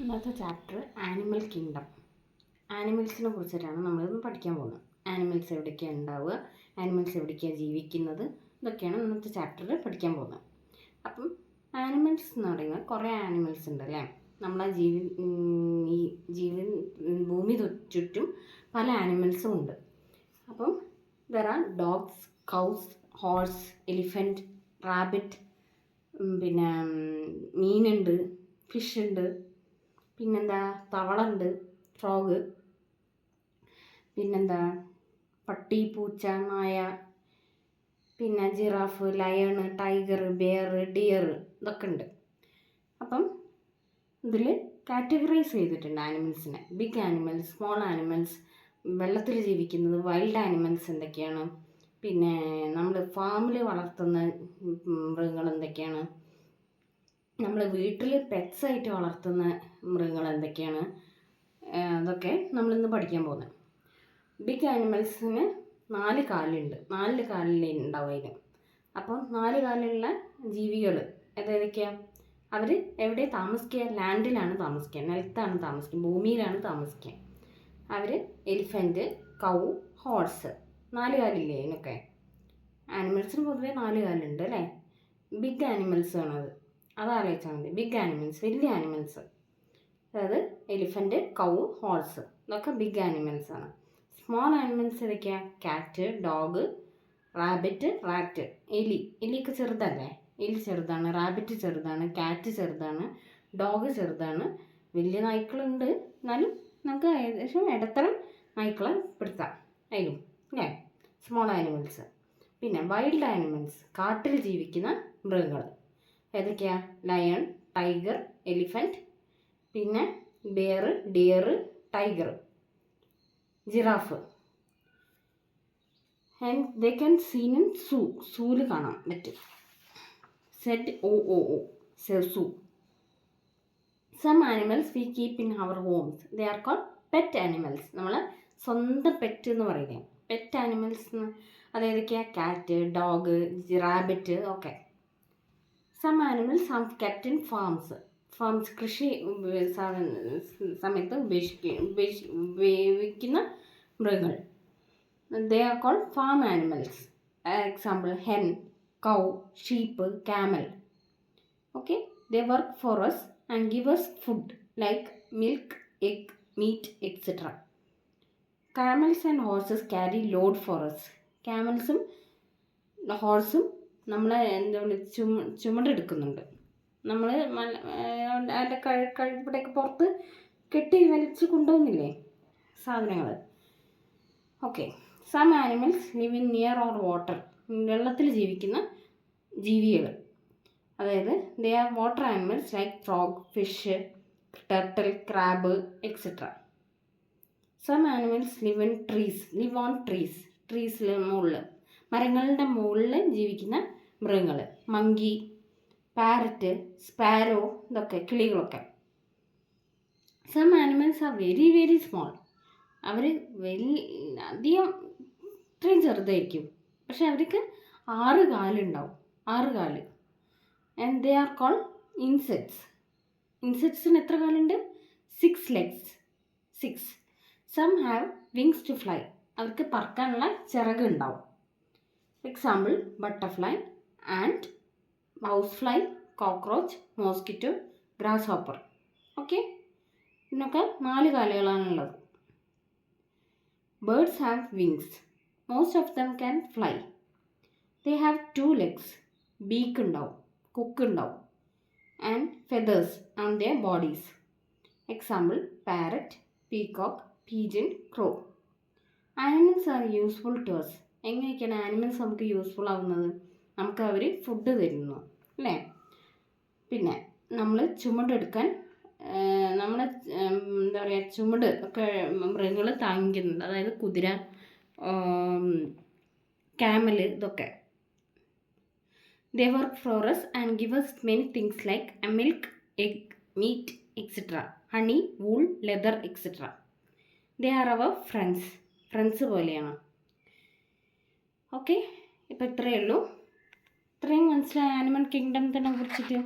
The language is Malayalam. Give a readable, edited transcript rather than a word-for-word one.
ഇന്നത്തെ ചാപ്റ്റർ ആനിമൽ കിങ്ഡം. ആനിമൽസിനെ കുറിച്ചിട്ടാണ് നമ്മളിന്ന് പഠിക്കാൻ പോകുന്നത്. ആനിമൽസ് എവിടേക്കാണ് ഉണ്ടാവുക, ആനിമൽസ് എവിടേക്കാണ് ജീവിക്കുന്നത്, ഇതൊക്കെയാണ് ഇന്നത്തെ ചാപ്റ്ററിൽ പഠിക്കാൻ പോകുന്നത്. അപ്പം ആനിമൽസ് എന്ന് പറയുന്നത് കുറേ ആനിമൽസ് ഉണ്ട് അല്ലേ. നമ്മളെ ഭൂമി ചുറ്റും പല ആനിമൽസും ഉണ്ട്. അപ്പം there are dogs, cows, horse, elephant, rabbit, പിന്നെ മീനുണ്ട്, ഫിഷ് ഉണ്ട്, പിന്നെന്താ തവളുണ്ട്, ഫ്രോഗ്, പിന്നെന്താ പട്ടി, പൂച്ച, നായ, പിന്നെ giraffe, lion, tiger, bear, deer, ഇതൊക്കെ ഉണ്ട്. അപ്പം ഇതിൽ കാറ്റഗറൈസ് ചെയ്തിട്ടുണ്ട് ആനിമൽസിനെ. ബിഗ് ആനിമൽസ്, സ്മോൾ ആനിമൽസ്, വെള്ളത്തിൽ ജീവിക്കുന്നത്, വൈൽഡ് ആനിമൽസ് എന്തൊക്കെയാണ്, പിന്നെ നമ്മൾ ഫാമിൽ വളർത്തുന്ന മൃഗങ്ങൾ എന്തൊക്കെയാണ്, നമ്മൾ വീട്ടിൽ പെറ്റ്സായിട്ട് വളർത്തുന്ന മൃഗങ്ങൾ എന്തൊക്കെയാണ്, അതൊക്കെ നമ്മളിന്ന് പഠിക്കാൻ പോകുന്നത്. ബിഗ് ആനിമൽസിന് 4 കാലുണ്ട്, 4 കാലിൽ ഉണ്ടാവും അതിന്. അപ്പം 4 കാലുള്ള ജീവികൾ ഏതൊക്കെയാണ്? അവർ എവിടെ താമസിക്കുക? ലാൻഡിലാണ് താമസിക്കുക, നിലത്താണ് താമസിക്കുക, ഭൂമിയിലാണ് താമസിക്കുക. അവർ എലിഫൻറ്റ്, കൗ, ഹോഴ്സ്, 4 കാലില്ലേ അതിനൊക്കെ? ആനിമൽസിന് പൊതുവേ 4 കാലുണ്ട് അല്ലേ. ബിഗ് ആനിമൽസ് ആണത്, അതാലോചിച്ചാൽ മതി. ബിഗ് ആനിമൽസ്, വലിയ ആനിമൽസ്, അതായത് എലിഫൻറ്റ്, കൗ, ഹോഴ്സ്, ഇതൊക്കെ ബിഗ് ആനിമൽസ് ആണ്. സ്മോൾ ആനിമൽസ് ഏതൊക്കെയാണ്? കാറ്റ്, ഡോഗ്, റാബിറ്റ്, റാറ്റ്, എലിയൊക്കെ ചെറുതല്ലേ. എലി ചെറുതാണ്, റാബിറ്റ് ചെറുതാണ്, കാറ്റ് ചെറുതാണ്, ഡോഗ് ചെറുതാണ്. വലിയ നായ്ക്കളുണ്ട്, എന്നാലും നമുക്ക് ഏകദേശം ഇടത്തരം നായ്ക്കളെ പെടുത്താം അതിലും അല്ലേ, സ്മോൾ ആനിമൽസ്. പിന്നെ വൈൽഡ് ആനിമൽസ്, കാട്ടിൽ ജീവിക്കുന്ന മൃഗങ്ങൾ ഏതൊക്കെയാണ്? ലയൺ, ടൈഗർ, എലിഫൻറ്റ്, പിന്നെ bear, deer, tiger, giraffe. And they can seen in സൂല് കാണാൻ പറ്റും. Zoo. Some animals we keep in our homes, they are called pet animals. നമ്മളെ സ്വന്തം പെറ്റ് എന്ന് പറയുന്നത് പെറ്റ് ആനിമൽസ്. അതേതൊക്കെയാണ്? Cat, dog, rabbit, okay. Some animals are kept in farms. കൃഷി സമയത്ത് ഉപയോഗിക്കുന്ന മൃഗങ്ങൾ, they are called farm animals. Example hen, cow, sheep, camel. Okay, they work for us and give us food like milk, egg, meat, etcetera. Camels and horses carry load for us. ക്യാമൽസും ഹോഴ്സും നമ്മളെ ചുമടെടുക്കുന്നുണ്ട്. നമ്മൾ അതിൻ്റെ ഇവിടെയൊക്കെ പുറത്ത് കെട്ടി വലിച്ച് കൊണ്ടുപോകുന്നില്ലേ സാധനങ്ങൾ. Okay. Some animals live in near or water. വെള്ളത്തിൽ ജീവിക്കുന്ന ജീവികൾ, അതായത് they are water animals like frog, fish, turtle, crab, etcetera. Some animals live on trees. ട്രീസിൽ മുകളിൽ, മരങ്ങളുടെ മുകളിൽ ജീവിക്കുന്ന മൃഗങ്ങൾ, മങ്കി, പാരറ്റ്, സ്പാരോ, ഇതൊക്കെ കിളികളൊക്കെ. Some animals are very very small. അവർ അധികം ഇത്രയും ചെറുതായിരിക്കും, പക്ഷെ അവർക്ക് 6 കാലുണ്ടാവും, 6 കാല്. And they are called insects. ഇൻസെക്ട്സിന് എത്ര കാലുണ്ട്? 6 legs. 6. Some have wings to fly. അവർക്ക് പറക്കാനുള്ള ചിറക് ഉണ്ടാവും. Example butterfly, and, house fly, cockroach, mosquito, grasshopper. Okay, ഇതിനൊക്കെ 4 കാലുകളാണുള്ളത്. Birds have wings. Most of them can fly. They have 2 legs. Beak ഉണ്ടാവും, കൊക്ക് ഉണ്ടാവും, and feathers on their bodies. Example parrot, peacock, pigeon, crow. Animals are useful to us. എങ്ങനെയൊക്കെയാണ് ആനിമൽസ് നമുക്ക് യൂസ്ഫുൾ ആവുന്നത്? നമുക്ക് അവർ ഫുഡ് തരുന്നു അല്ലേ. പിന്നെ നമ്മൾ ചുമടെടുക്കാൻ, നമ്മൾ എന്താ പറയുക, ചുമട് ഒക്കെ മൃഗങ്ങൾ താങ്ങിക്കുന്നുണ്ട്, അതായത് കുതിര, ക്യാമൽ, ഇതൊക്കെ. ദേ work for us and give us many things like milk, egg, meat, etc. honey, wool, leather, etc. They are our friends പോലെയാണ്. ഓക്കെ, ഇപ്പം ഇത്രയേ ഉള്ളൂ. ഇത്രയും മനസ്സിലായ ആനിമൽ കിങ്ഡത്തിനെ കുറിച്ചിട്ട്?